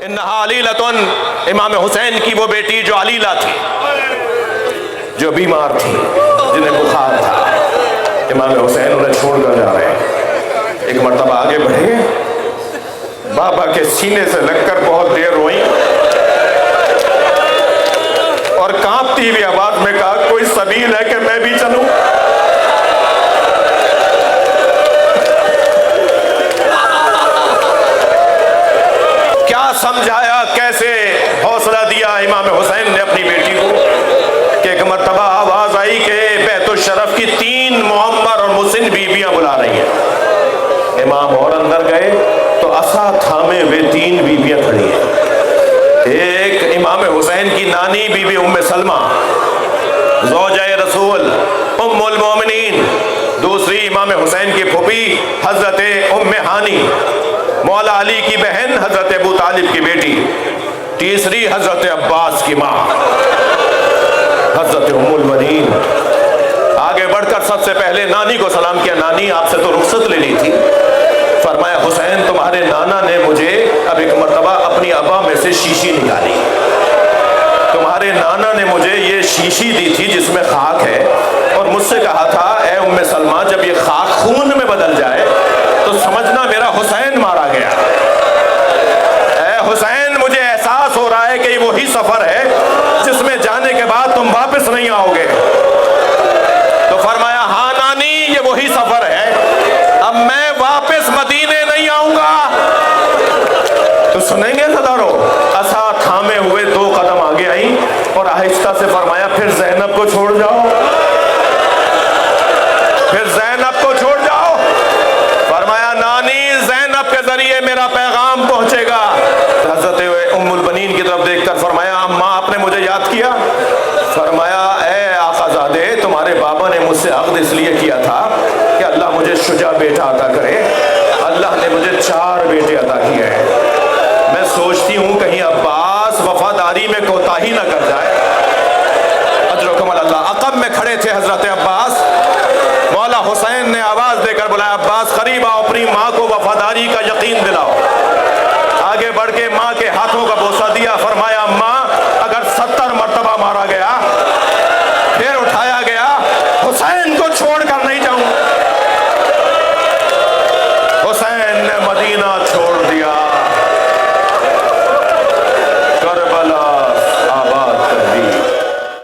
انہا علیلتن، امام حسین کی وہ بیٹی جو علیلہ تھی، جو بیمار تھی، جنہیں بخار تھا، امام حسین انہیں چھوڑ کر جا رہے ہیں۔ ایک مرتبہ آگے بڑھے، بابا کے سینے سے لگ کر بہت دیر روئیں اور کانپتی ہوئی آواز میں کہا کوئی سبیل ہے کہ میں بھی چلوں؟ کیا سمجھایا، کیسے حوصلہ دیا امام حسین نے اپنی بیٹی کو کہ ایک مرتبہ آواز آئی کہ بیت الشرف کی 3 معمر اور مسن بیویاں بلا رہی ہیں۔ امام اور اندر گئے تو عصا تھامے ہوئے 3 بیویاں کھڑی ہیں۔ ایک امام حسین کی نانی بی بی ام سلمہ زوجہ رسول ام المومنین، دوسری امام حسین کی پھوپھی حضرت ام ہانی مولا علی کی بہن حضرت ابو طالب کی بیٹی، تیسری حضرت عباس کی ماں حضرت ام البنین۔ آگے بڑھ کر سب سے پہلے نانی کو سلام کیا، نانی آپ سے تو رخصت لینی تھی۔ فرمایا حسین تمہارے نانا نے مجھے اب ایک مرتبہ اپنی ابا میں سے شیشی نکالی، تمہارے نانا نے مجھے یہ شیشی دی تھی جس میں خاک ہے، اور مجھ سے کہا تھا اے ام سلمہ جب یہ خاک خون میں بدل جائے تو سمجھنا میرا حسین مارا گیا۔ اے حسین مجھے احساس ہو رہا ہے کہ یہ وہی سفر ہے جس میں جانے کے بعد تم واپس نہیں آؤ گے۔ تو فرمایا ہاں نانی یہ وہی سفر ہے، اب میں واپس مدینے نہیں آؤں گا۔ تو سنیں گے صدارو، عصا تھامے ہوئے 2 قدم آگے آئیں اور آہستہ سے فرمایا پھر زینب کو چھوڑ جاؤ، پھر زینب کو چھوڑ جاؤ۔ فرمایا نانی زینب کے ذریعے میرا پیغام پہنچے گا۔ حضرت ام البنین کی طرف دیکھ کر فرمایا اماں آپ نے مجھے یاد کیا؟ فرمایا اے آقا زادے تمہارے بابا نے مجھ سے عقد اس لیے کیا تھا کہ اللہ مجھے شجاع بیٹا عطا کرے، اللہ نے مجھے 4 بیٹے عطا کیے ہیں، میں سوچتی ہوں کہیں عباس وفاداری میں کوتاہی نہ کر جائے۔ اجرکم اللہ۔ عقب میں کھڑے تھے حضرت عباس، مولا حسین نے آواز دے کر بلایا عباس قریب آؤ، اپنی ماں کو وفاداری کا یقین دلاؤ۔ آگے بڑھ کے ماں کے ہاتھوں کا بوسہ دیا، فرمایا